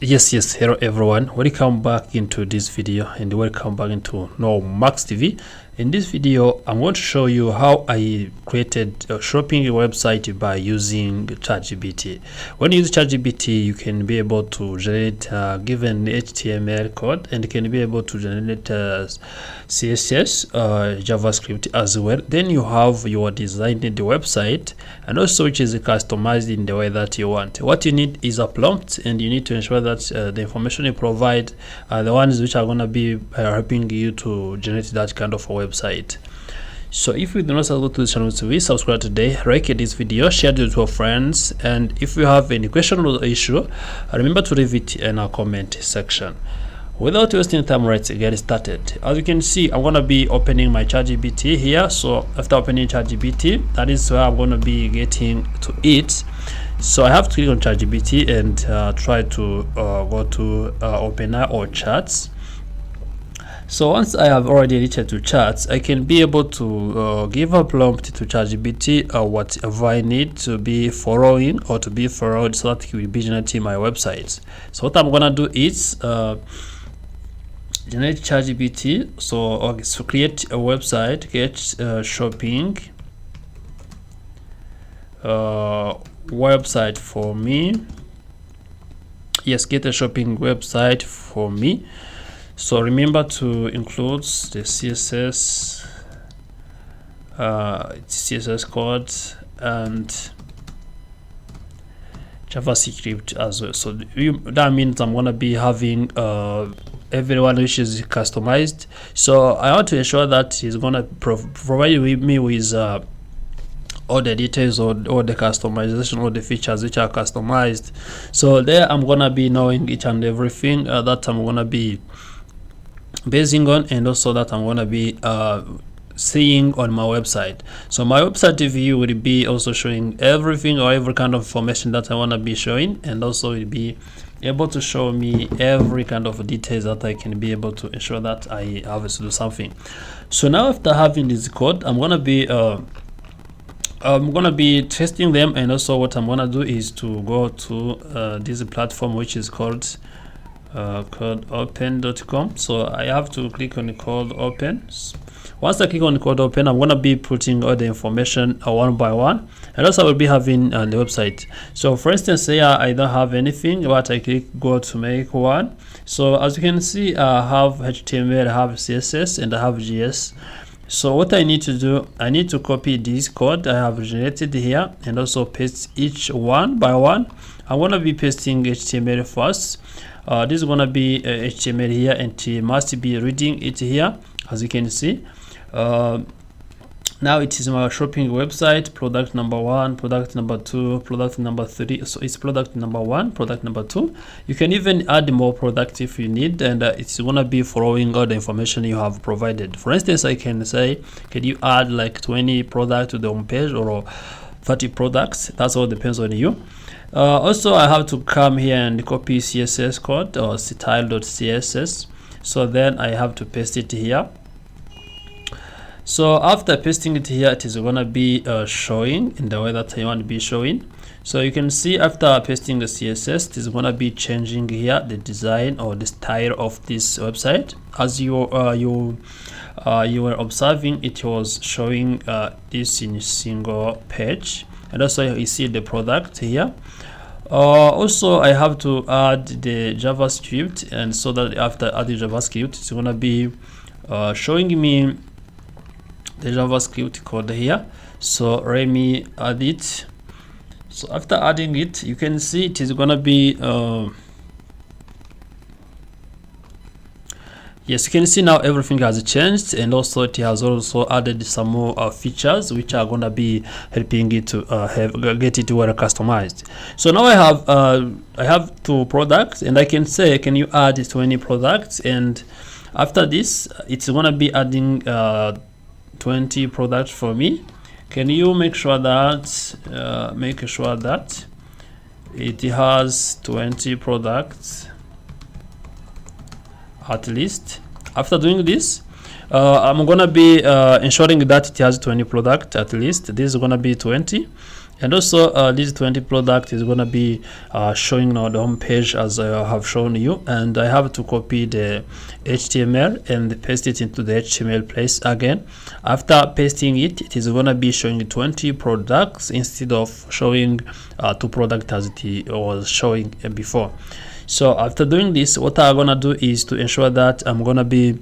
Yes, hello everyone, welcome back into this video and welcome back into Max TV. In this video I'm going to show you how I created a shopping website by using ChatGPT. When you use ChatGPT, you can be able to generate given HTML code, and you can be able to generate CSS, JavaScript as well. Then you have your design in the website, and also which is customized in the way that you want. What you need is a prompt, and you need to ensure that the information you provide are the ones which are going to be helping you to generate that kind of a website. So if you do not subscribe to the channel, please subscribe today, like this video, share it with your friends, and if you have any question or issue, remember to leave it in our comment section. Without wasting time, let's get started. As you can see, I'm going to be opening my ChatGPT here. So after opening ChatGPT, that is where I'm going to be getting to it. So I have to click on ChatGPT and try to go to OpenAI or Chats. So once I have already reached to Chats, I can be able to give a prompt to ChatGPT whatever I need to be following or to be followed, so that it will be generating my website. So what I'm gonna do is generate ChatGPT. So create a website, get shopping website for me. Yes, get a shopping website for me. So remember to include the CSS code and JavaScript as well. So that means I'm gonna be having everyone which is customized. So I want to ensure that he's gonna provide me with all the details or all the customization, all the features which are customized. So there I'm gonna be knowing each and everything that I'm gonna be basing on, and also that I'm gonna be seeing on my website. So my website view will be also showing everything or every kind of information that I want to be showing, and also will be able to show me every kind of details that I can be able to ensure that I have to do something. So now after having this code, I'm gonna be testing them, and also what I'm gonna do is to go to this platform which is called codeopen.com. So I have to click on the code open. Once I click on the code open, I'm going to be putting all the information one by one, and also I will be having the website. So for instance, here I don't have anything, but I click go to make one. So as you can see, I have HTML, I have CSS, and I have JS. So what I need to do, I need to copy this code I have generated here and also paste each one by one. I'm going to be pasting HTML first. This is going to be HTML here, and you must be reading it here. As you can see, now it is my shopping website, product number 1, product number 2, product number 3. So it's product number 1, product number 2. You can even add more product if you need, and it's gonna be following all the information you have provided. For instance, I can say, can you add like 20 products to the home page or 30 products? That's all depends on you. Also, I have to come here and copy CSS code or style.css. So then I have to paste it here. So after pasting it here, it is gonna be showing in the way that I want to be showing. So you can see after pasting the CSS, it is gonna be changing here the design or the style of this website. As you were observing, it was showing this in a single page, and also you see the product here. Also I have to add the JavaScript, and so that after adding JavaScript, it's gonna be showing me the JavaScript code here. So let me add it. So after adding it, you can see it is gonna be yes, you can see now everything has changed, and also it has also added some more features which are gonna be helping it to get it well customized. So now I have 2 products, and I can say, can you add 20 products? And after this, it's gonna be adding 20 products for me. Can you make sure that it has 20 products at least? After doing this, I'm gonna be ensuring that it has 20 products at least. This is gonna be 20, And also this 20 product is going to be showing on the home page as I have shown you, and I have to copy the HTML and paste it into the HTML place again. After pasting it, it is going to be showing 20 products instead of showing 2 products as it was showing before. So after doing this, what I'm going to do is to ensure that I'm going to be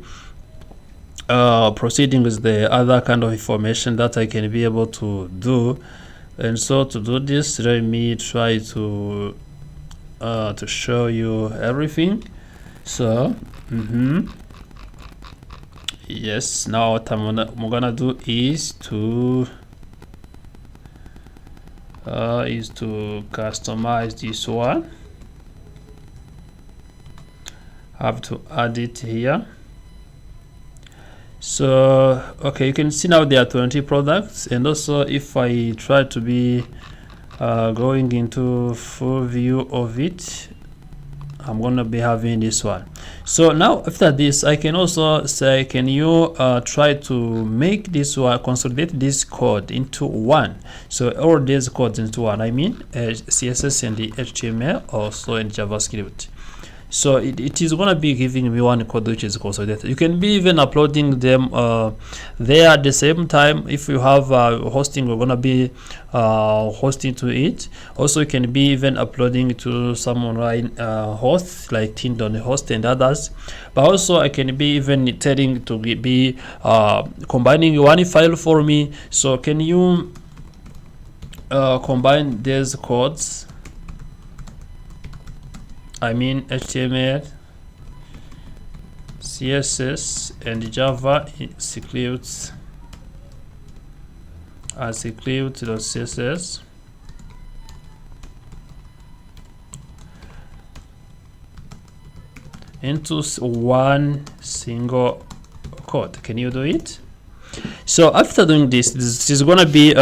proceeding with the other kind of information that I can be able to do. And so to do this, let me try to show you everything. So yes, now what I'm gonna do is to customize this one. I have to add it here. So okay, you can see now there are 20 products, and also if I try to be going into full view of it, I'm gonna be having this one. So now after this, I can also say, can you try to make this one, consolidate this code into one? So all these codes into one, I mean CSS and the HTML, also in JavaScript. So it is going to be giving me one code which is consolidated. You can be even uploading them there at the same time. If you have hosting, we're going to be hosting to it. Also, you can be even uploading to some online hosts like Tin.host and others. But also, I can be even telling to be combining one file for me. So can you combine these codes? I mean HTML, CSS, and Java scripts as script.css. into one single code. Can you do it? So after doing this, this is going to be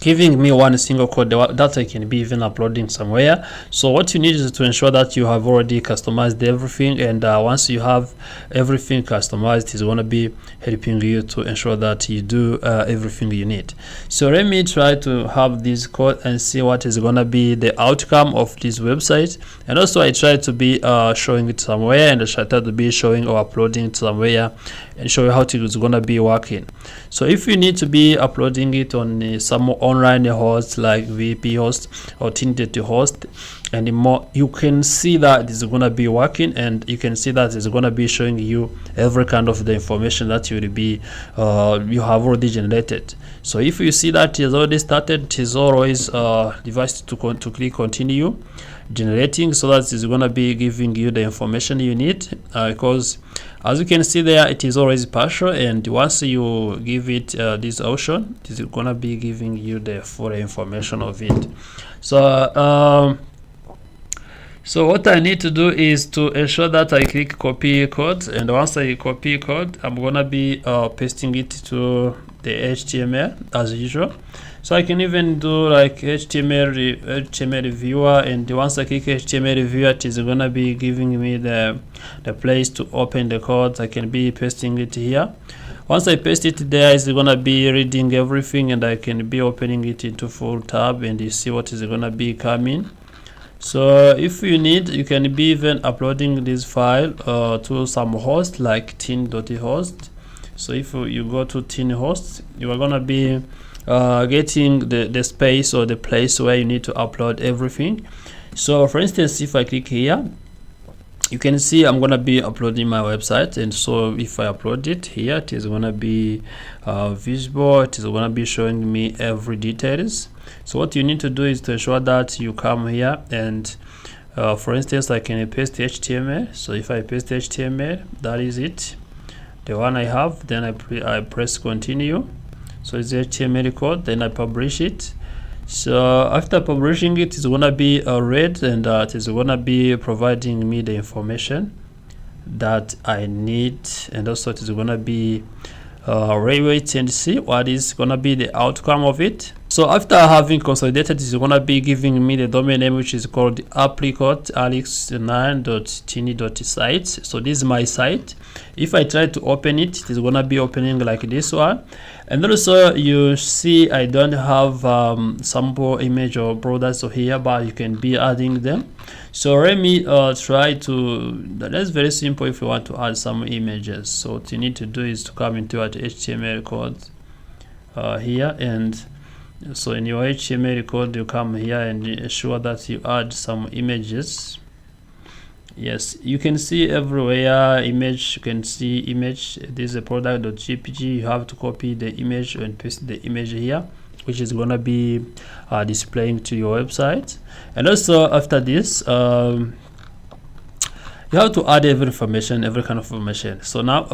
giving me one single code that I can be even uploading somewhere. So what you need is to ensure that you have already customized everything, and once you have everything customized, it's going to be helping you to ensure that you do everything you need. So let me try to have this code and see what is going to be the outcome of this website. And also I try to be showing it somewhere, and I try to be showing or uploading it somewhere and show you how it is going to be working. So if you need to be uploading it on some online hosts like VP host or Tinted host and more, you can see that it's going to be working, and you can see that it's going to be showing you every kind of the information that you will be you have already generated. So if you see that it has already started, it is always device to click continue generating, so that it's going to be giving you the information you need, because as you can see there, it is always partial, and once you give it this option, it is going to be giving you the full information of it. So so what I need to do is to ensure that I click copy code, and once I copy code, I'm going to be pasting it to the HTML as usual. So I can even do like HTML viewer, and once I click HTML viewer, it is going to be giving me the place to open the code. I can be pasting it here. Once I paste it there, it's going to be reading everything, and I can be opening it into full tab, and you see what is going to be coming. So if you need, you can be even uploading this file to some host like tin.host. So if you go to tin host, you are going to be getting the space or the place where you need to upload everything. So for instance, if I click here, you can see I'm going to be uploading my website, and so if I upload it here, it is going to be visible. It is going to be showing me every details. So what you need to do is to ensure that you come here, and for instance, I can paste HTML. So if I paste HTML, that is it, the one I have. Then I press continue. So it's HTML code, then I publish it. So after publishing it, it's gonna be read, and it is gonna be providing me the information that I need, and also it is gonna be wait and see what is gonna be the outcome of it. So after having consolidated, it's gonna be giving me the domain name, which is called apricot alex9.tiny.site. So this is my site. If I try to open it, it is gonna be opening like this one. And also you see I don't have sample image or products here, but you can be adding them. So let me try to, that's very simple. If you want to add some images, so what you need to do is to come into your HTML code here, and so in your HTML code you come here and ensure that you add some images. Yes, you can see everywhere image. You can see image. This is a product.gpg. You have to copy the image and paste the image here, which is going to be displaying to your website. And also after this, you have to add every information, every kind of information. So now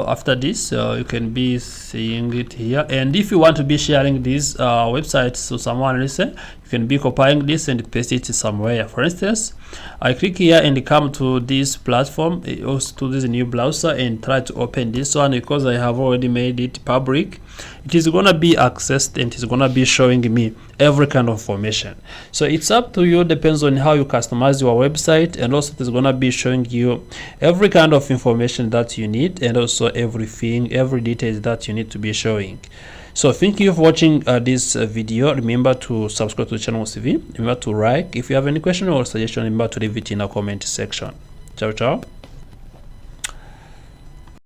after this, you can be seeing it here. And if you want to be sharing this website to someone, listen, you can be copying this and paste it somewhere. For instance, I click here and come to this platform, also to this new browser, and try to open this one. Because I have already made it public, it is gonna be accessed and it's gonna be showing me every kind of information. So it's up to you, depends on how you customize your website, and also it's gonna be showing you every kind of information that you need, and also everything, every detail that you need to be showing. So thank you for watching this video. Remember to subscribe to the channel CV. Remember to like. If you have any question or suggestion, remember to leave it in a comment section. Ciao ciao.